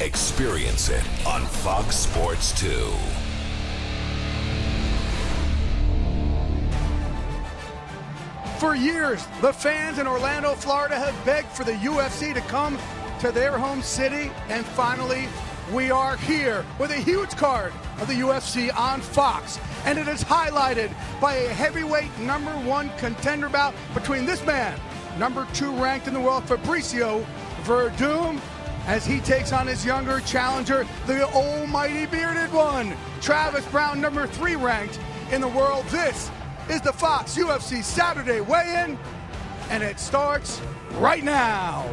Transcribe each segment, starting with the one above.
Experience it on Fox Sports 2. For years, the fans in Orlando, Florida have begged for the UFC to come to their home city, and finally, we are here with a huge card of the UFC on Fox, and it is highlighted by a heavyweight #1 contender bout between this man, #2 ranked in the world, Fabricio Werdum, as he takes on his younger challenger, the almighty bearded one, Travis Browne, #3 ranked in the world. This is the Fox UFC Saturday weigh-in, and it starts right now.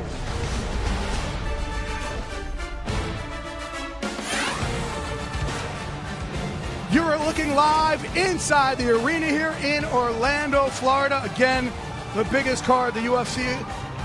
You are looking live inside the arena here in Orlando, Florida. Again, the biggest card the UFC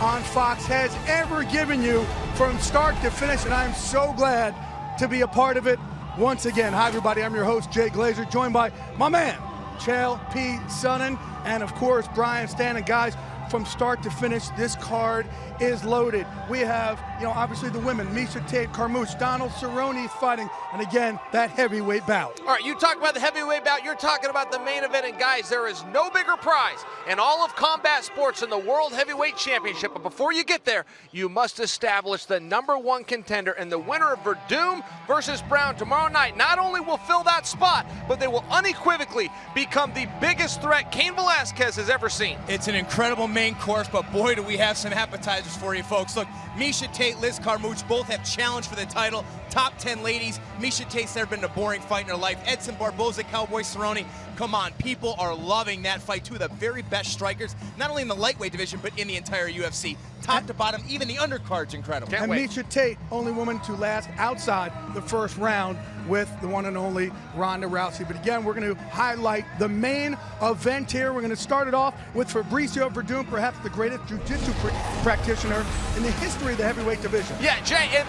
on Fox has ever given you from start to finish, and I'm so glad to be a part of it once again. Hi, everybody. I'm your host, Jay Glazer, joined by my man, Chael P. Sonnen, and of course, Brian Stan. And guys, from start to finish, this card is loaded. We have, obviously the women, Miesha Tate, Carmouche, Donald Cerrone fighting, and again, that heavyweight bout. All right, you talk about the heavyweight bout, you're talking about the main event, and guys, there is no bigger prize in all of combat sports than the World Heavyweight Championship. But before you get there, you must establish the #1 contender, and the winner of Werdum versus Browne tomorrow night not only will fill that spot, but they will unequivocally become the biggest threat Cain Velasquez has ever seen. It's an incredible main course, but boy, do we have some appetizers for you folks. Look, Miesha Tate, Liz Carmouche both have challenged for the title. Top 10 ladies. Miesha Tate's never been a boring fight in her life. Edson Barboza, Cowboy Cerrone. Come on, people are loving that fight. Two of the very best strikers, not only in the lightweight division, but in the entire UFC. Top to bottom, even the undercard's incredible. And Miesha Tate, only woman to last outside the first round with the one and only Ronda Rousey. But again, we're going to highlight the main event here. We're going to start it off with Fabricio Werdum, perhaps the greatest jiu-jitsu practitioner in the history of the heavyweight division. Yeah, Jay, and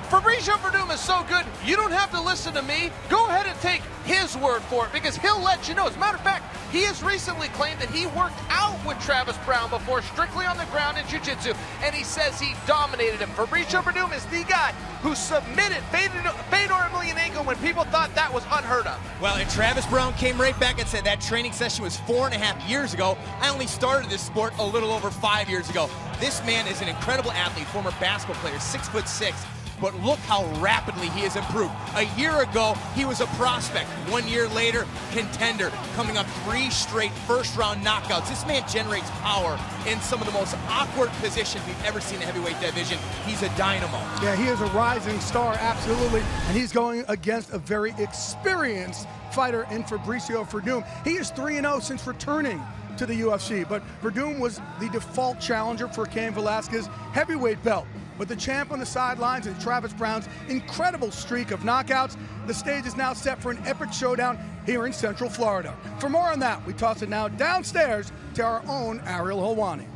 Fabricio Werdum is so good, you don't have to listen to me. Go ahead and take his word for it, because he'll let you know. As a matter of fact, he has recently claimed that he worked out with Travis Browne before, strictly on the ground in jiu-jitsu, and he says he dominated him. Fabricio Werdum is the guy who submitted Fedor Emelianenko when people thought that was unheard of. Well, and Travis Browne came right back and said that training session was 4.5 years ago. I only started this sport a little over 5 years ago. This man is an incredible athlete, former basketball player, 6'6". But look how rapidly he has improved. A year ago, he was a prospect. 1 year later, contender, coming up 3 straight first-round knockouts. This man generates power in some of the most awkward positions we've ever seen in the heavyweight division. He's a dynamo. Yeah, he is a rising star, absolutely, and he's going against a very experienced fighter in Fabricio Werdum. He is 3-0 since returning to the UFC, but Werdum was the default challenger for Cain Velasquez heavyweight belt. With the champ on the sidelines and Travis Browne's incredible streak of knockouts, the stage is now set for an epic showdown here in Central Florida. For more on that, we toss it now downstairs to our own Ariel Helwani.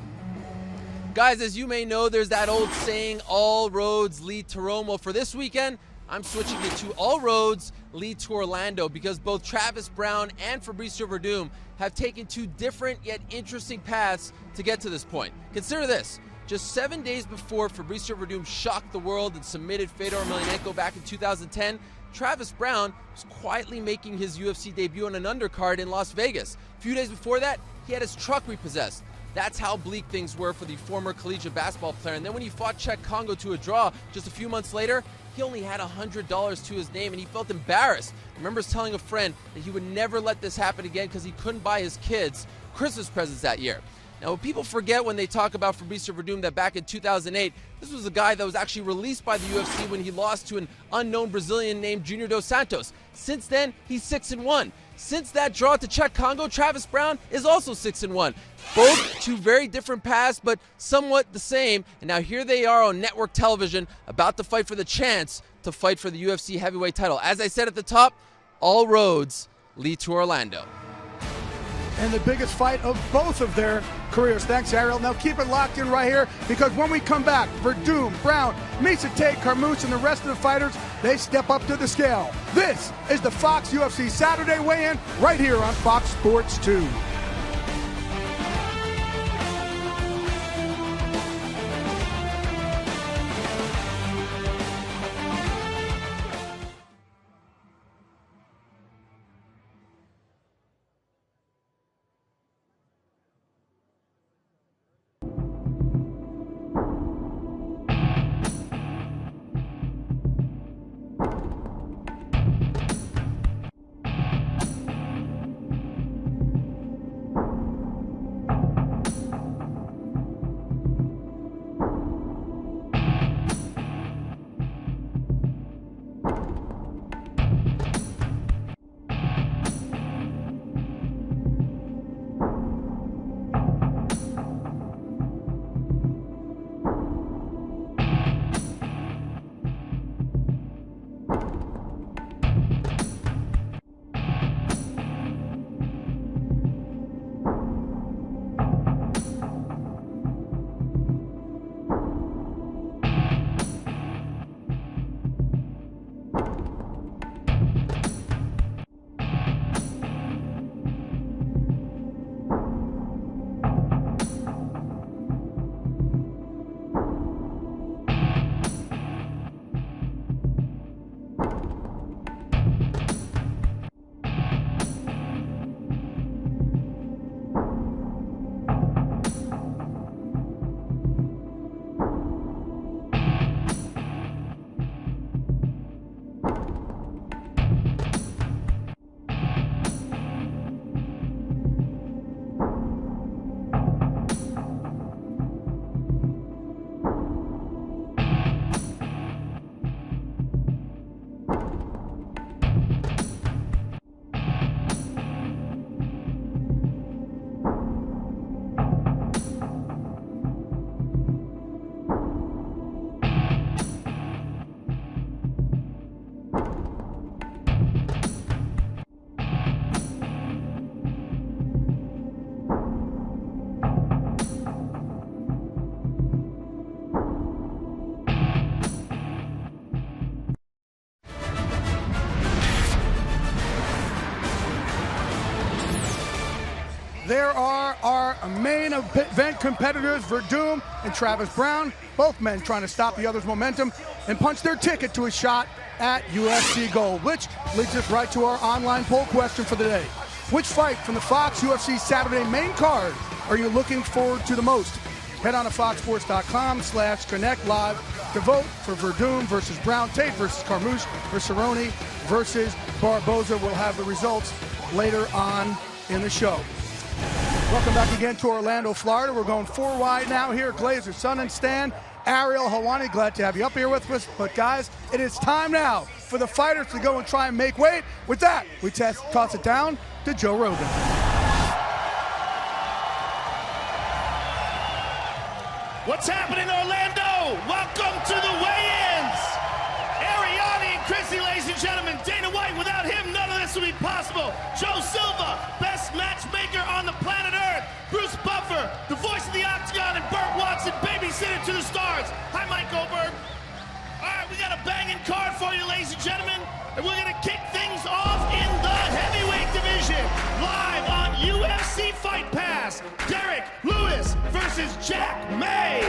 Guys, as you may know, there's that old saying, all roads lead to Rome. Well, for this weekend, I'm switching it to all roads lead to Orlando, because both Travis Browne and Fabricio Werdum have taken 2 different yet interesting paths to get to this point. Consider this. Just 7 days before Fabricio Werdum shocked the world and submitted Fedor Emelianenko back in 2010, Travis Browne was quietly making his UFC debut on an undercard in Las Vegas. A few days before that, he had his truck repossessed. That's how bleak things were for the former collegiate basketball player. And then when he fought Czech Congo to a draw just a few months later, he only had $100 to his name, and he felt embarrassed. He remembers telling a friend that he would never let this happen again because he couldn't buy his kids Christmas presents that year. Now, what people forget when they talk about Fabricio Werdum, that back in 2008, this was a guy that was actually released by the UFC when he lost to an unknown Brazilian named Junior Dos Santos. Since then, he's 6-1. Since that draw to Czech Congo, Travis Browne is also 6-1. Both 2 very different paths, but somewhat the same. And now here they are on network television, about to fight for the chance to fight for the UFC heavyweight title. As I said at the top, all roads lead to Orlando. And the biggest fight of both of their careers. Thanks, Ariel. Now keep it locked in right here, because when we come back, Werdum, Browne, Miesha Tate, Carmouche, and the rest of the fighters, they step up to the scale. This is the Fox UFC Saturday weigh-in right here on Fox Sports 2. main event competitors, Verdum and Travis Brown, both men trying to stop the other's momentum and punch their ticket to a shot at UFC Gold, which leads us right to our online poll question for the day. Which fight from the Fox UFC Saturday main card are you looking forward to the most? Head on to foxsports.com/connect live to vote for Verdum versus Brown, Tate versus Carmouche, or Cerrone versus Barboza. We'll have the results later on in the show. Welcome back again to Orlando, Florida. We're going 4 wide now here. Glazer, Son, and Stan. Ariel Helwani, glad to have you up here with us. But guys, it is time now for the fighters to go and try and make weight. With that, we toss it down to Joe Rogan. What's happening, Orlando? Welcome to the weigh-ins. Ariani and Chrissy, ladies and gentlemen. Dana White, without him, none of this would be possible. Joe Silva, best matchmaker on the planet Earth. Bruce Buffer, the voice of the Octagon, and Burt Watson, babysitter to the stars. Hi, Mike Goldberg. All right, we got a banging card for you, ladies and gentlemen. And we're going to kick things off in the heavyweight division. Live on UFC Fight Pass, Derek Lewis versus Jack May.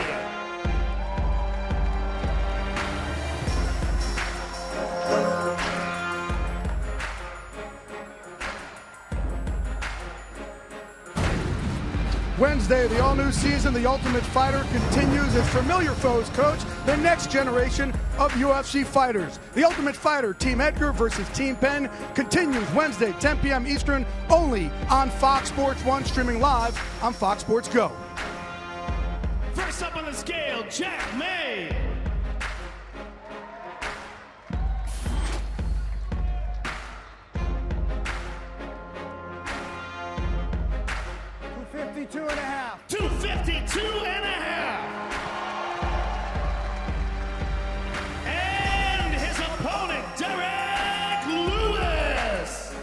Wednesday, the all-new season, The Ultimate Fighter, continues as familiar foes coach the next generation of UFC fighters. The Ultimate Fighter, Team Edgar versus Team Penn, continues Wednesday, 10 p.m. Eastern, only on Fox Sports 1, streaming live on Fox Sports Go. First up on the scale, Jack May. $252 and a half. 252 and a half. And his opponent, Derek Lewis.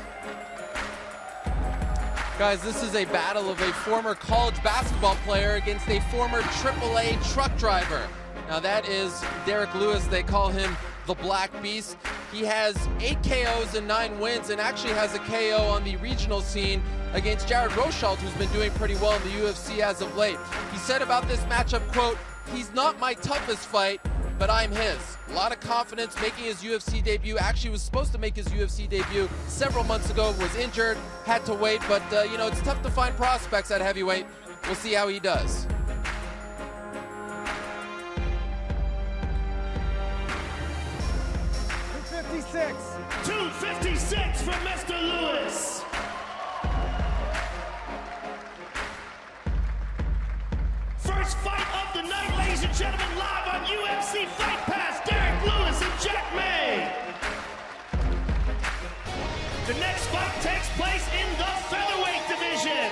Guys, this is a battle of a former college basketball player against a former AAA truck driver. Now that is Derek Lewis. They call him the Black Beast. He has 8 KOs and 9 wins, and actually has a KO on the regional scene against Jared Rosholt, who's been doing pretty well in the UFC as of late. He said about this matchup, quote, "He's not my toughest fight, but I'm his." A lot of confidence making his UFC debut. Actually was supposed to make his UFC debut several months ago, was injured, had to wait, but you know, it's tough to find prospects at heavyweight. We'll see how he does. $256 from Mr. Lewis. First fight of the night, ladies and gentlemen, live on UFC Fight Pass, Derek Lewis and Jack May. The next fight takes place in the featherweight division.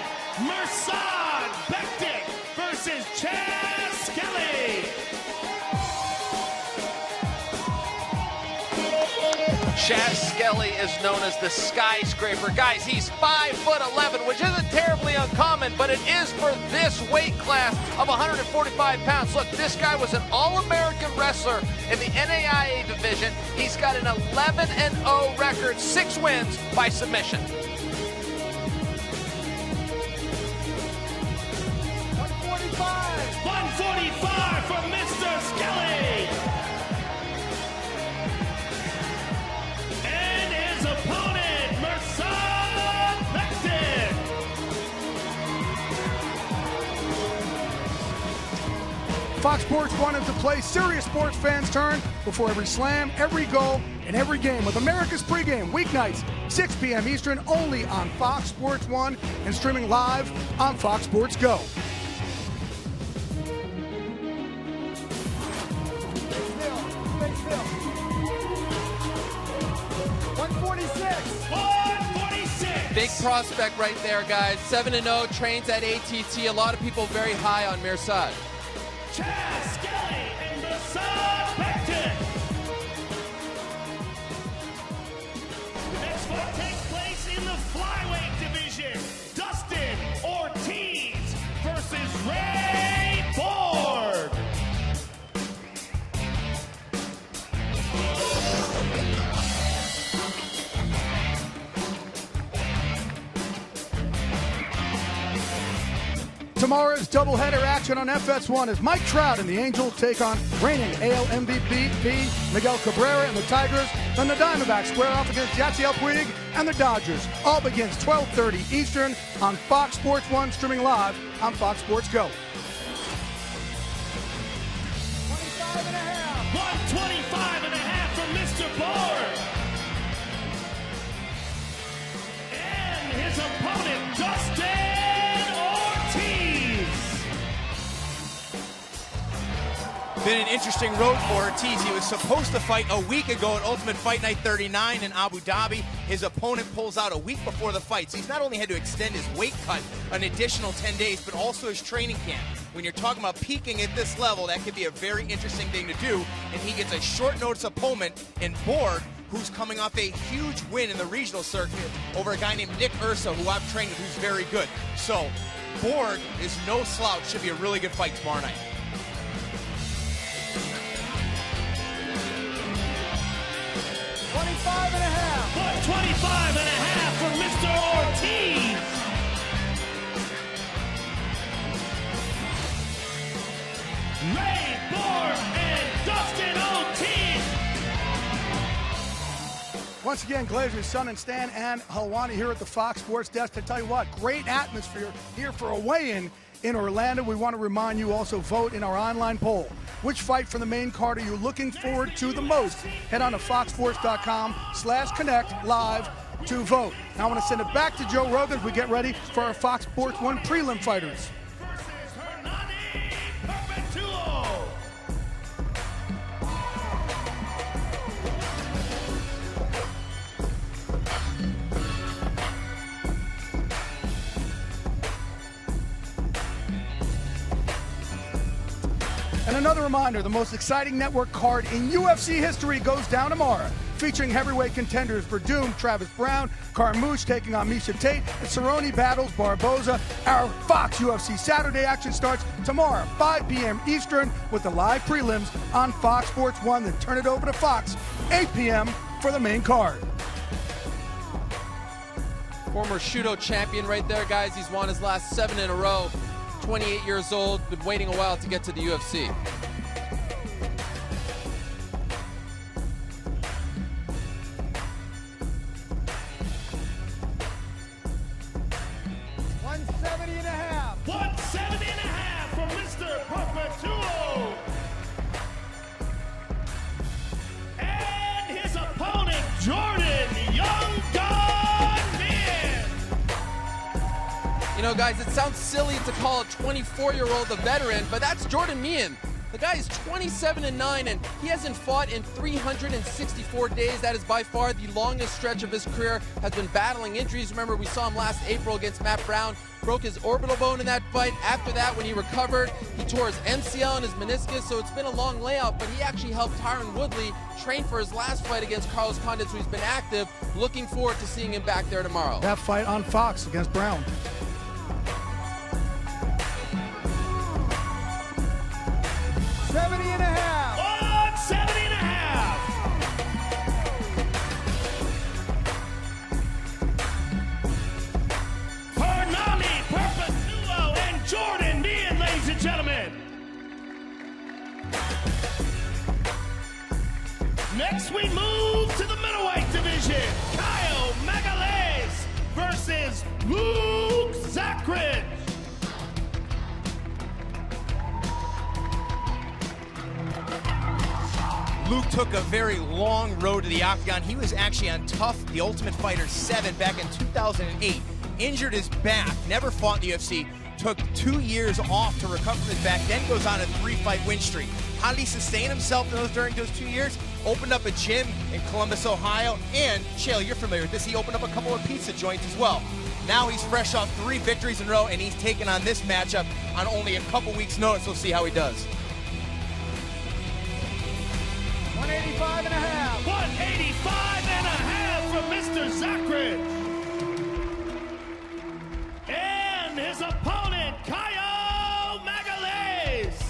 Mirsad Bektik versus Chaz Skelly. Chaz Skelly is known as the skyscraper. Guys, he's 5'11", which isn't terribly uncommon, but it is for this weight class of 145 pounds. Look, this guy was an All-American wrestler in the NAIA division. He's got an 11-0 record, 6 wins by submission. 145 for Mr. Skelly. And his opponent, Mirsad Bektik. Fox Sports 1 is the place serious sports fans turn before every slam, every goal, and every game with America's pregame weeknights, 6 p.m. Eastern, only on Fox Sports 1 and streaming live on Fox Sports Go. Big prospect right there, guys. 7-0, trains at ATT. A lot of people very high on Mirsad. Chaz Skelly and Mirsad Bektik. The next fight takes place in the flyweight division. Dustin Ortiz versus Ray Borg. tomorrow's doubleheader action on FS1 as Mike Trout and the Angels take on reigning AL MVP Miguel Cabrera and the Tigers. Then the Diamondbacks square off against Yasiel Puig and the Dodgers. All begins 12:30 Eastern on Fox Sports 1, streaming live on Fox Sports Go. 125 and a half from Mr. Borg. And his opponent, Dustin Ortiz. Been an interesting road for Ortiz. He was supposed to fight a week ago at Ultimate Fight Night 39 in Abu Dhabi. His opponent pulls out a week before the fight. So he's not only had to extend his weight cut an additional 10 days, but also his training camp. When you're talking about peaking at this level, that could be a very interesting thing to do. And he gets a short notice opponent in Borg, who's coming off a huge win in the regional circuit over a guy named Nick Ursa, who I've trained with, who's very good. So Borg is no slouch. Should be a really good fight tomorrow night. $125 and a half for Mr. Ortiz. Ray Borg and Dustin Ortiz. Once again, Glazer's Son and Stan and Helwani here at the Fox Sports Desk. To tell you what, great atmosphere here for a weigh-in in Orlando. We want to remind you also vote in our online poll. Which fight from the main card are you looking forward to the most? Head on to foxsports.com/connect live to vote. Now I want to send it back to Joe Rogan as we get ready for our Fox Sports 1 prelim fighters. And another reminder, the most exciting network card in UFC history goes down tomorrow, featuring heavyweight contenders Verdum, Travis Brown, Carmouche taking on Misha Tate, and Cerrone battles Barboza. Our Fox UFC Saturday action starts tomorrow, 5 p.m. Eastern, with the live prelims on Fox Sports 1. Then turn it over to Fox, 8 p.m. for the main card. Former Shudo champion right there, guys. He's won his last 7 in a row. 28 years old, been waiting a while to get to the UFC. $170 and a half from Mr. Perpetuo. And his opponent, Jordan Young Gun Min. You know, guys, it sounds silly to call a 24-year-old a veteran, but that's Jordan Meehan. The guy is 27-9, and he hasn't fought in 364 days. That is by far the longest stretch of his career. Has been battling injuries. Remember, we saw him last April against Matt Brown. Broke his orbital bone in that fight. After that, when he recovered, he tore his MCL and his meniscus, so it's been a long layout, but he actually helped Tyron Woodley train for his last fight against Carlos Condit, so he's been active. Looking forward to seeing him back there tomorrow. That fight on Fox against Brown. $170 and a half. Hernani, Perpetuo, and Jordan Meehan, ladies and gentlemen. Next, we move to the middleweight division. Kyle Magalhaes versus Luke Zakridge. Luke took a very long road to the octagon. He was actually on Tough, The Ultimate Fighter 7 back in 2008. Injured his back, never fought in the UFC, took 2 years off to recover from his back, then goes on a 3-fight win streak. How did he sustain himself during those 2 years? Opened up a gym in Columbus, Ohio, and, Chael, you're familiar with this, he opened up a couple of pizza joints as well. Now he's fresh off 3 victories in a row, and he's taking on this matchup on only a couple weeks' notice. We'll see how he does. 185 and a half. 185 and a half from Mr. Zakridge. And his opponent, Kyle Magalhaes.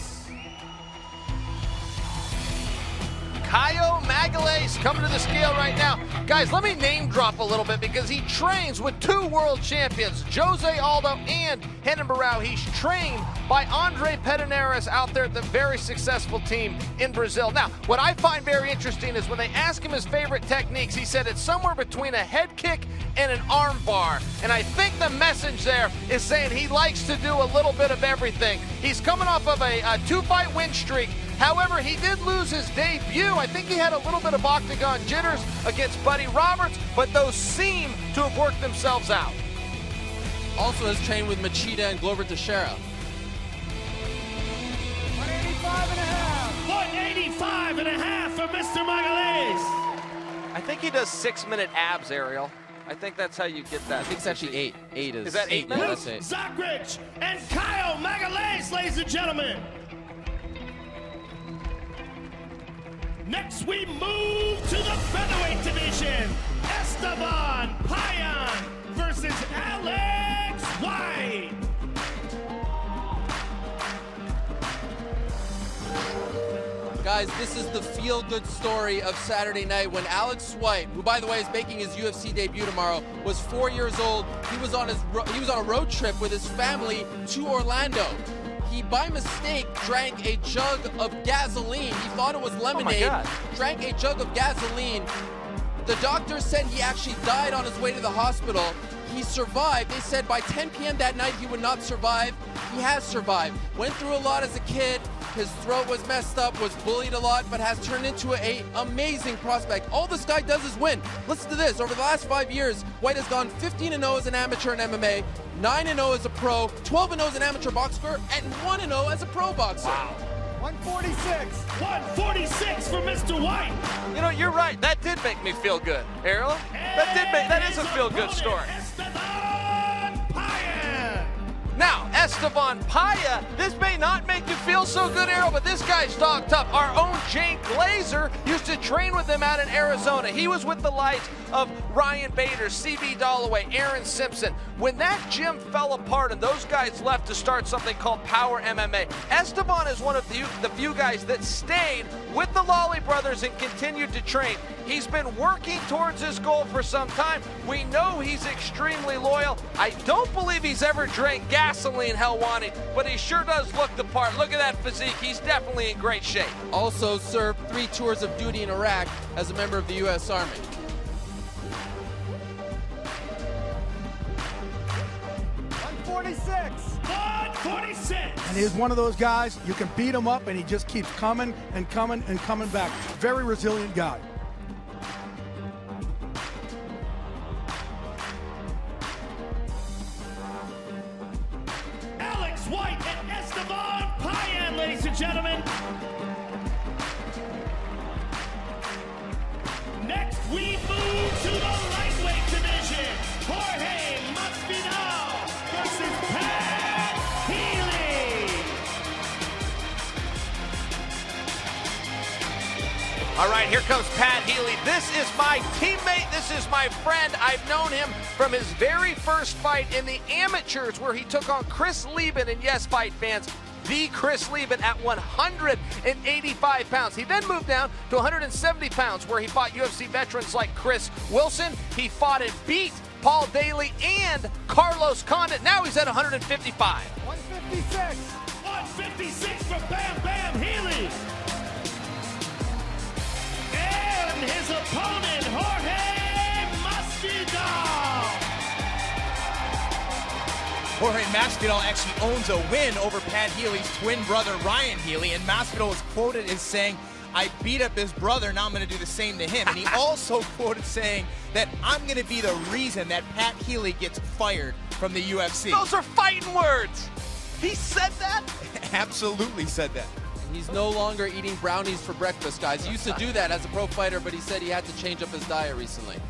Kyle Magalhaes He's coming to the scale right now. Guys, let me name drop a little bit because he trains with 2 world champions, Jose Aldo and Renan Barão. He's trained by Andre Pederneiras out there at the very successful team in Brazil. Now, what I find very interesting is when they ask him his favorite techniques, he said it's somewhere between a head kick and an arm bar. And I think the message there is saying he likes to do a little bit of everything. He's coming off of a 2-fight win streak. However, he did lose his debut. I think he had a little bit of octagon jitters against Buddy Roberts, but those seem to have worked themselves out. Also has trained with Machida and Glover Teixeira. 185 and a half for Mr. Magalhães. I think he does 6-minute abs, Ariel. I think that's how you get that. I think it's actually 8. 8 is. Is that 8 Yeah, minutes? that's 8. Zakhrich and Kyle Magalhães, ladies and gentlemen. Next, we move to the featherweight division. Esteban Payan versus Alex White. Guys, this is the feel-good story of Saturday night when Alex White, who by the way is making his UFC debut tomorrow, was 4 years old. He was on a road trip with his family to Orlando. He, by mistake, drank a jug of gasoline. He thought it was lemonade. Drank a jug of gasoline. The doctor said he actually died on his way to the hospital. He survived. They said by 10 p.m. that night he would not survive. He has survived. Went through a lot as a kid. His throat was messed up, was bullied a lot, but has turned into an amazing prospect. All this guy does is win. Listen to this. Over the last 5 years, White has gone 15-0 as an amateur in MMA, 9-0 as a pro, 12-0 as an amateur boxer, and 1-0 as a pro boxer. Wow. 146. 146 for Mr. White. You know, you're right. That did make me feel good, Ariel. That is a feel-good story. Esteban Payan. Now, Esteban Payan, this may not make you feel so good, Ariel, but this guy's dogged up. Our own Jake Glazer used to train with him out in Arizona. He was with the likes of Ryan Bader, C.B. Dalloway, Aaron Simpson. When that gym fell apart and those guys left to start something called Power MMA, Esteban is one of the few guys that stayed with the Lawley brothers and continued to train. He's been working towards his goal for some time. We know he's extremely loyal. I don't believe he's ever drank gasoline, Helwani, but he sure does look the part. Look at that physique. He's definitely in great shape. Also served 3 tours of duty in Iraq as a member of the U.S. Army. 146. And he's one of those guys, you can beat him up and he just keeps coming and coming and coming back. Very resilient guy. Alex White and Esteban Payan, ladies and gentlemen. Next, we move to the lightweight division. Jorge Masvidal versus Pat Healy. All right, here comes Pat Healy. This is my teammate. This is my friend. I've known him from his very first fight in the amateurs where he took on Chris Lieben. And yes, fight fans, the Chris Lieben at 185 pounds. He then moved down to 170 pounds where he fought UFC veterans like Chris Wilson. He fought and beat Paul Daly and Carlos Condit. Now he's at 155. 156. 156 for Bam Bam Healy. And his opponent, Jorge Masvidal. Jorge Masvidal actually owns a win over Pat Healy's twin brother, Ryan Healy, and Masvidal was quoted as saying, I beat up his brother, now I'm going to do the same to him. And he also quoted saying that I'm going to be the reason that Pat Healy gets fired from the UFC. Those are fighting words. He said that? Absolutely said that. He's no longer eating brownies for breakfast, guys. He used to do that as a pro fighter, but he said he had to change up his diet recently.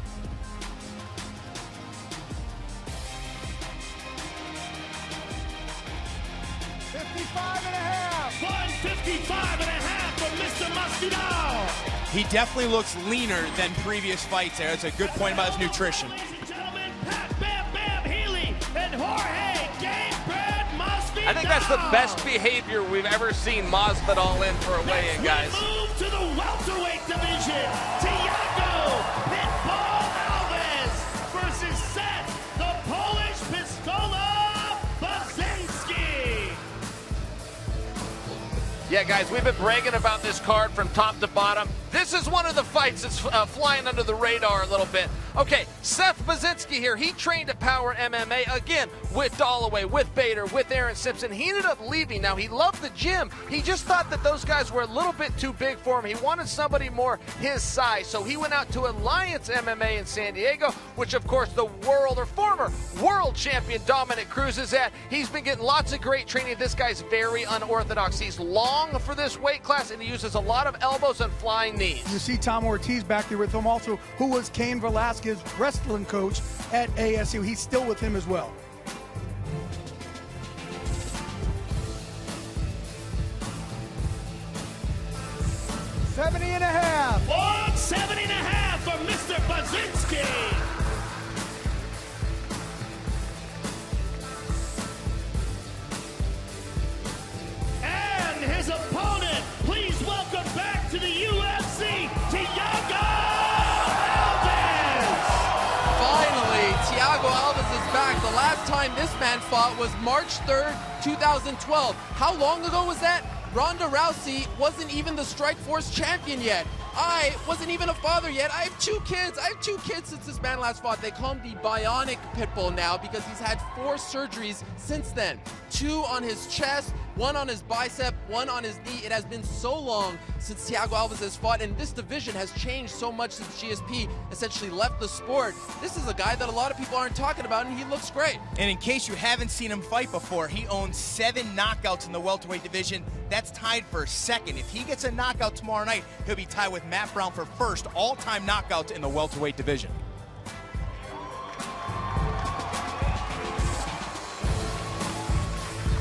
For Mr. Masvidal. He definitely looks leaner than previous fights there. That's a good point about his nutrition. Ladies and gentlemen, Pat Bam Bam Healy and Jorge Gamebred Masvidal. I think that's the best behavior we've ever seen Masvidal in for a weigh-in, guys. Let's move to the welterweight division. Thiago Pitbull Alves versus Seth, the Polish Pistola Baczynski. Yeah, guys, we've been bragging about this card from top to bottom. This is one of the fights that's flying under the radar a little bit. Okay, Seth Baczynski here. He trained at Power MMA, again, with Dalloway, with Bader, with Aaron Simpson. He ended up leaving. Now, he loved the gym. He just thought that those guys were a little bit too big for him. He wanted somebody more his size. So he went out to Alliance MMA in San Diego, which, of course, the former world champion Dominic Cruz is at. He's been getting lots of great training. This guy's very unorthodox. He's long for this weight class, and he uses a lot of elbows and flying knees. You see Tom Ortiz back there with him also, who was Cain Velasquez's wrestling coach at ASU. He's still with him as well. $70.5. 170.5 for Mr. Baczynski. And his opponent, please welcome back to the UFC, Thiago Alves. Finally, Thiago Alves is back. The last time this man fought was March 3rd, 2012. How long ago was that? Ronda Rousey wasn't even the Strikeforce champion yet. I wasn't even a father yet. I have 2 kids. I have 2 kids since this man last fought. They call him the Bionic Pitbull now because he's had 4 surgeries since then. 2 on his chest, 1 on his bicep, 1 on his knee. It has been so long since Thiago Alves has fought, and this division has changed so much since GSP essentially left the sport. This is a guy that a lot of people aren't talking about, and he looks great. And in case you haven't seen him fight before, he owns 7 knockouts in the welterweight division. That's tied for second. If he gets a knockout tomorrow night, he'll be tied with Matt Brown for first all-time knockouts in the welterweight division.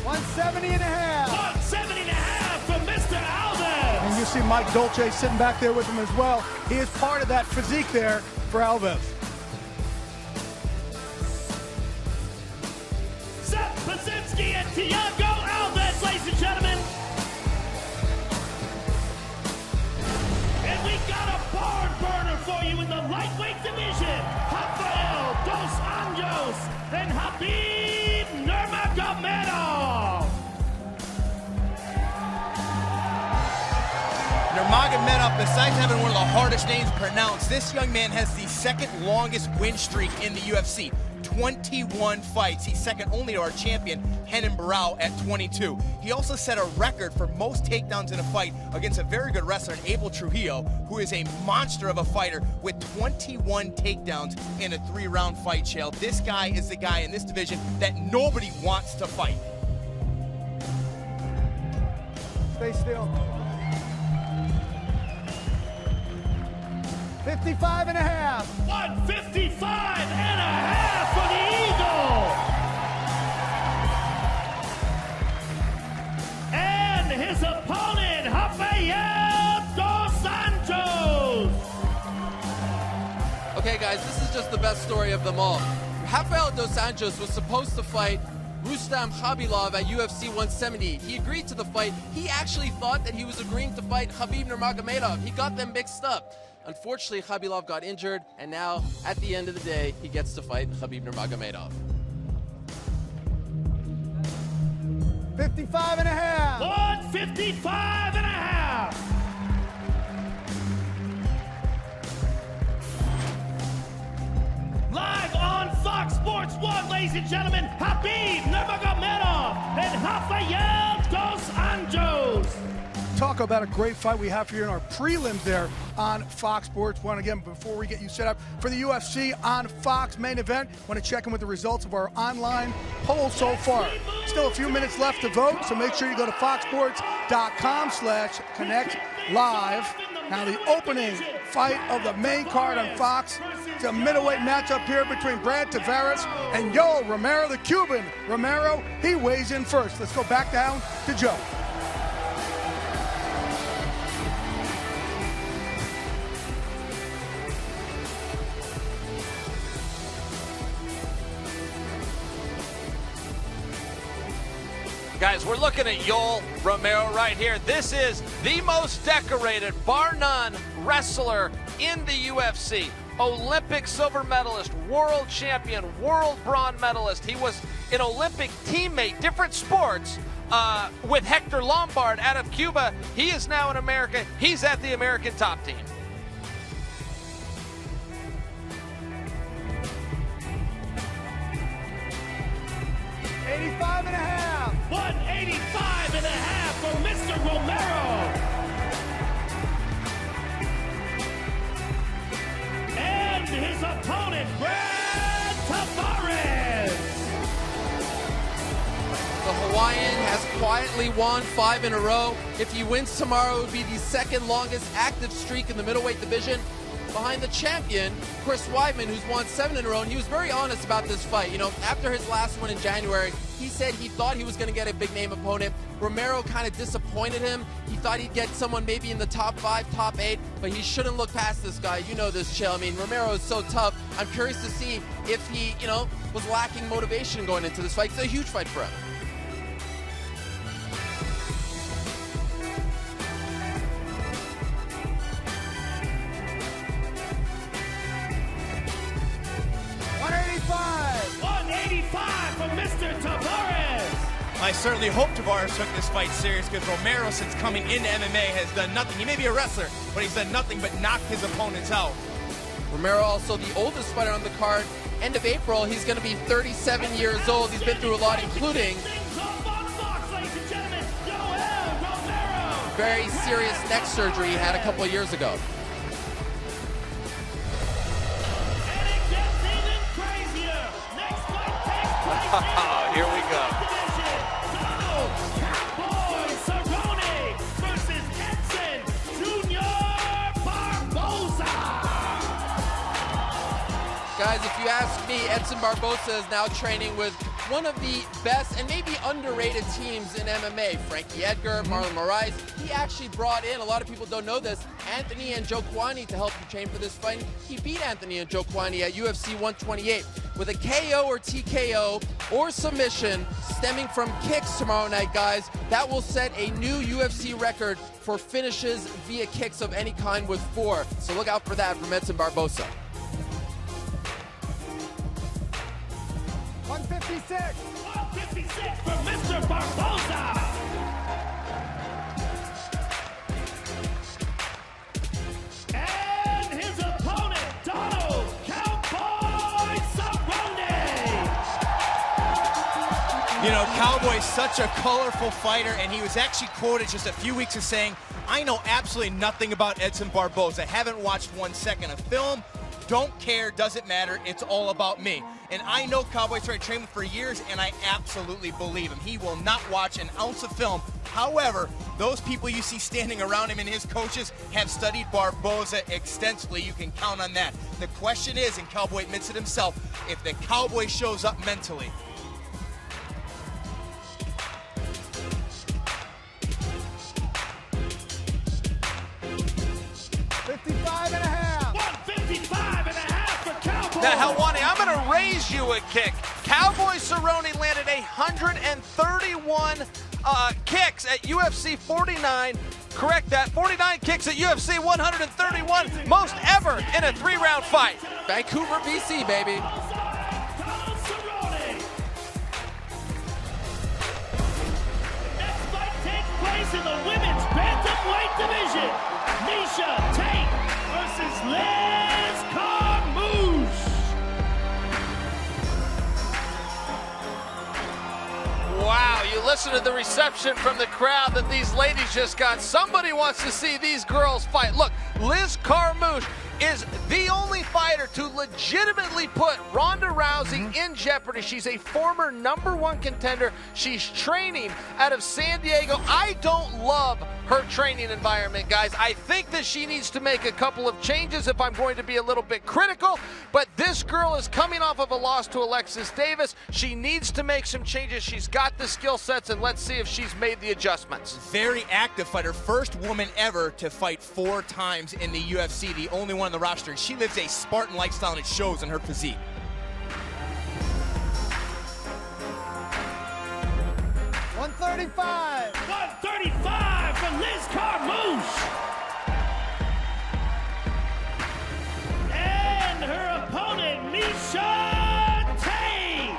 $170.5. 170.5 for Mr. Alves. And you see Mike Dolce sitting back there with him as well. He is part of that physique there for Alves. Seth Baczynski and Thiago Alves, ladies and gentlemen. And we got a barn burner for you in the lightweight division. Rafael Dos Anjos and Khabib Nurmagomedov. Nurmagomedov, besides having one of the hardest names pronounced, this young man has the 2nd longest win streak in the UFC. 21 fights. He's second only to our champion, Renan Barão, at 22. He also set a record for most takedowns in a fight against a very good wrestler, Abel Trujillo, who is a monster of a fighter with 21 takedowns in a 3-round fight, Chael. This guy is the guy in this division that nobody wants to fight. Stay still. 55.5. 155.5 for the Eagle. And his opponent, Rafael Dos Anjos. Okay, guys, this is just the best story of them all. Rafael Dos Anjos was supposed to fight Rustam Khabilov at UFC 170. He agreed to the fight. He actually thought that he was agreeing to fight Khabib Nurmagomedov. He got them mixed up. Unfortunately, Khabilov got injured, and now, at the end of the day, he gets to fight Khabib Nurmagomedov. 55.5. 155.5. Live on Fox Sports 1, ladies and gentlemen, Khabib Nurmagomedov and Rafael Dos Anjos. Talk about a great fight we have for you in our prelims there on Fox Sports 1. Again, before we get you set up for the UFC on Fox main event, want to check in with the results of our online poll so far. Still a few minutes left to vote, so make sure you go to foxsports.com/connect live. Now the opening fight of the main card on Fox. It's a middleweight matchup here between Brad Tavares and Yoel Romero, the Cuban. Romero, he weighs in first. Let's go back down to Joe. Guys, we're looking at Yoel Romero right here. This is the most decorated, bar none, wrestler in the UFC. Olympic silver medalist, world champion, world bronze medalist. He was an Olympic teammate, different sports, with Hector Lombard out of Cuba. He is now in America. He's at the American top team. $85 and a half. 185 and a half for Mr. Romero. And his opponent, Brad Tavares. The Hawaiian has quietly won 5 in a row. If he wins tomorrow, it would be the second longest active streak in the middleweight division, behind the champion, Chris Weidman, who's won 7 in a row. And he was very honest about this fight. You know, after his last one in January, he said he thought he was going to get a big name opponent. Romero kind of disappointed him. He thought he'd get someone maybe in the top 5, top 8, but he shouldn't look past this guy. You know this, Chill. I mean, Romero is so tough. I'm curious to see if he, you know, was lacking motivation going into this fight. It's a huge fight for him. I certainly hope Tavares took this fight serious, because Romero, since coming into MMA, has done nothing. He may be a wrestler, but he's done nothing but knock his opponents out. Romero, also the oldest fighter on the card. End of April, he's going to be 37 years old. He's been through a lot, including very serious neck surgery he had a couple of years ago. Here we go. Guys, if you ask me, Edson Barboza is now training with one of the best and maybe underrated teams in MMA. Frankie Edgar, Marlon Moraes. He actually brought in, a lot of people don't know this, Anthony Njokuani to help him train for this fight. He beat Anthony Njokuani at UFC 128 with a KO or TKO or submission stemming from kicks tomorrow night, guys. That will set a new UFC record for finishes via kicks of any kind with 4. So look out for that from Edson Barboza. 156. 156 for Mr. Barboza. And his opponent, Donald Cowboy Cerrone. You know, Cowboy's such a colorful fighter, and he was actually quoted just a few weeks ago saying, "I know absolutely nothing about Edson Barboza. Haven't watched 1 second of film. Don't care, doesn't matter, it's all about me." And I know Cowboy's tried to train him for years, and I absolutely believe him. He will not watch an ounce of film. However, those people you see standing around him and his coaches have studied Barboza extensively. You can count on that. The question is, and Cowboy admits it himself, if the Cowboy shows up mentally. Now, Helwani, I'm going to raise you a kick. Cowboy Cerrone landed 131 kicks at UFC 49. Correct that. 49 kicks at UFC 131. Most ever in a 3-round fight. Vancouver, BC, baby. Next fight takes place in the women's bantamweight division. Miesha Tate versus Liz Carmouche. Wow, you listen to the reception from the crowd that these ladies just got. Somebody wants to see these girls fight. Look, Liz Carmouche is the only fighter to legitimately put Ronda Rousey in jeopardy. She's a former #1 contender. She's training out of San Diego. I don't love her training environment, guys. I think that she needs to make a couple of changes if I'm going to be a little bit critical, but this girl is coming off of a loss to Alexis Davis. She needs to make some changes. She's got the skill sets, and let's see if she's made the adjustments. Very active fighter. First woman ever to fight 4 times in the UFC. The only one on the roster. She lives a Spartan lifestyle, and it shows in her physique. 135. 135 for Liz Carmouche. And her opponent, Miesha Tate.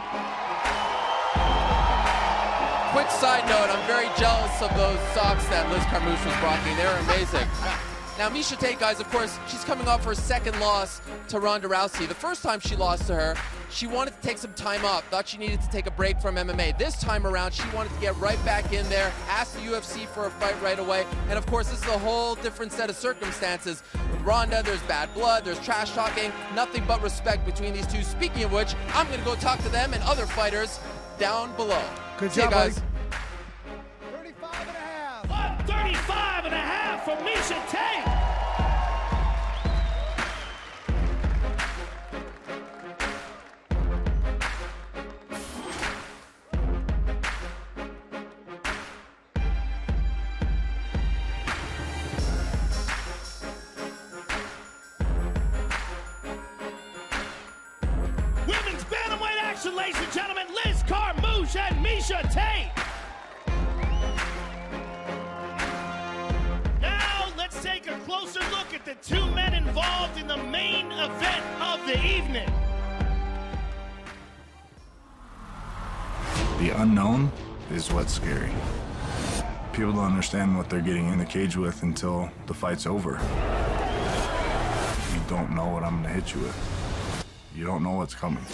Quick side note, I'm very jealous of those socks that Liz Carmouche was rocking. They're amazing. Now, Miesha Tate, guys, of course, she's coming off her second loss to Ronda Rousey. The first time she lost to her, she wanted to take some time off, thought she needed to take a break from MMA. This time around, she wanted to get right back in there, asked the UFC for a fight right away. And of course, this is a whole different set of circumstances. With Ronda, there's bad blood, there's trash talking, nothing but respect between these two. Speaking of which, I'm going to go talk to them and other fighters down below. Good See you job, guys. 135 and a half for Miesha Tate. Women's bantamweight action, ladies and gentlemen. Liz Carmouche and Miesha Tate. Take a closer look at the two men involved in the main event of the evening. The unknown is what's scary. People don't understand what they're getting in the cage with until the fight's over. You don't know what I'm gonna hit you with. You don't know what's coming.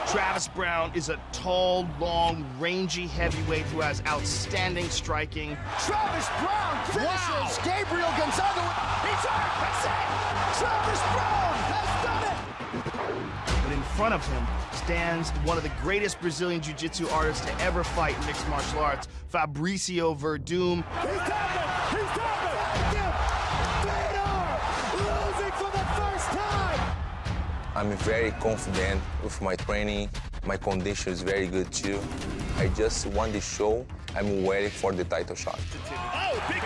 Travis Brown is a tall, long, rangy heavyweight who has outstanding striking. Travis Brown finishes Gabriel Gonzaga. He's hurt. That's it. Travis Brown has done it. But in front of him stands one of the greatest Brazilian jiu-jitsu artists to ever fight in mixed martial arts, Fabricio Verdum. He's tapping. He's tapping. Fedor losing for the first time. I'm very confident with my training. My condition is very good too. I just won the show. I'm waiting for the title shot. Oh, big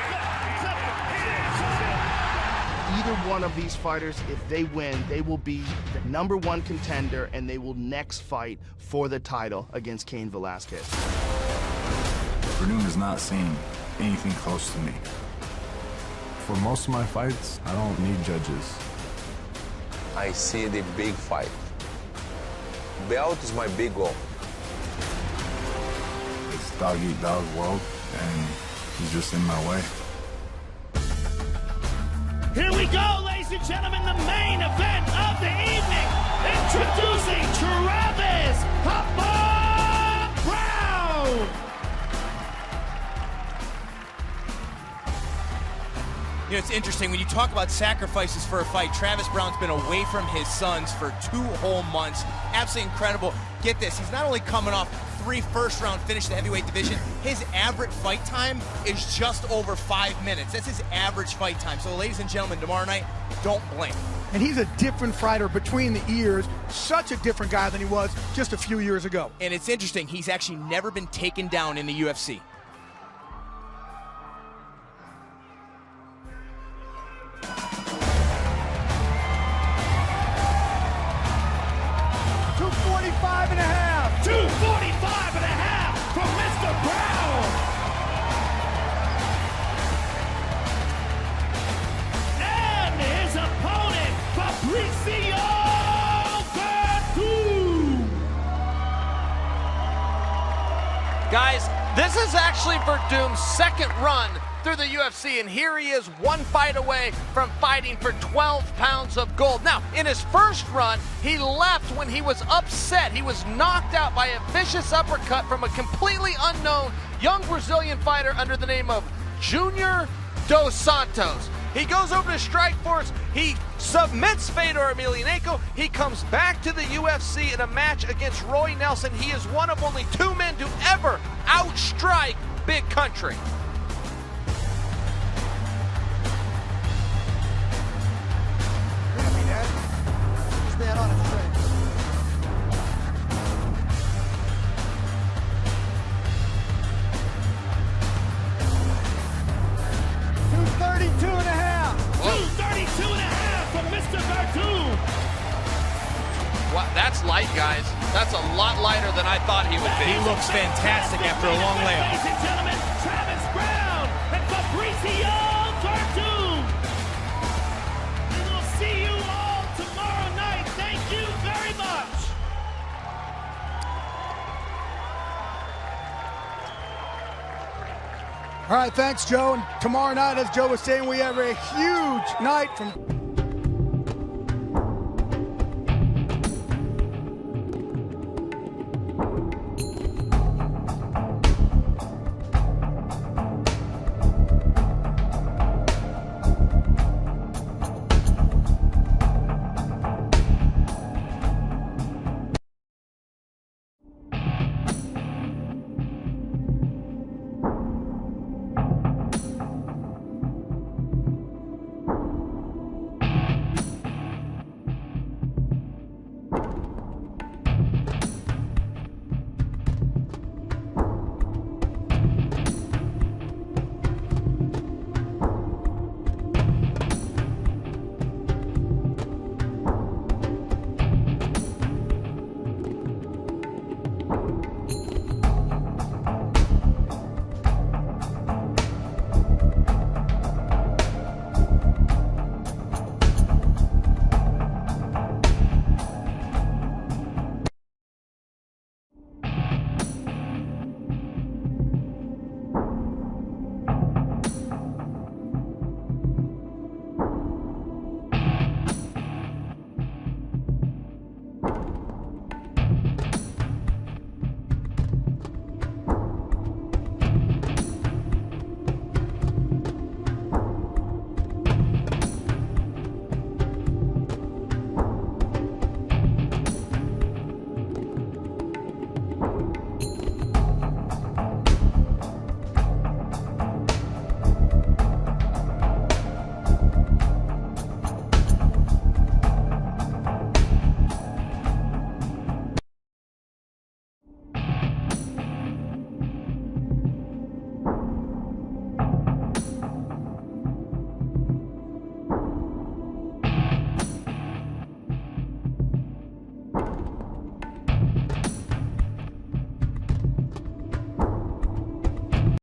Either one of these fighters, if they win, they will be the #1 contender and they will next fight for the title against Cain Velasquez. Verdum has not seen anything close to me. For most of my fights, I don't need judges. I see the big fight. Belt is my big goal. It's dog-eat-dog world, and he's just in my way. Here we go, ladies and gentlemen, the main event of the evening. Introducing Travis Brown. You know, it's interesting, when you talk about sacrifices for a fight, Travis Brown's been away from his sons for 2 whole months. Absolutely incredible. Get this, he's not only coming off 3 first-round finishes in the heavyweight division, his average fight time is just over 5 minutes. That's his average fight time. So, ladies and gentlemen, tomorrow night, don't blink. And he's a different fighter between the ears, such a different guy than he was just a few years ago. And it's interesting, he's actually never been taken down in the UFC. From Mr. Brown. And his opponent, Fabricio Verdum. Guys, this is actually Verdum's second run through the UFC, and here he is 1 fight away from fighting for 12 pounds of gold. Now, in his first run, he left when he was upset. He was knocked out by a vicious uppercut from a completely unknown young Brazilian fighter under the name of Junior Dos Santos. He goes over to Strikeforce, he submits Fedor Emelianenko, he comes back to the UFC in a match against Roy Nelson. He is one of only 2 men to ever outstrike Big Country. Stand on it straight. $232.5 from Mr. Verdum. Wow, that's light. light, guys. That's a lot lighter than I thought he would be. He looks fantastic after a long layup. Ladies and gentlemen, Travis Brown and Fabricio Verdum. And we'll see you all tomorrow night. Thank you very much. All right, thanks, Joe. And tomorrow night, as Joe was saying, we have a huge night from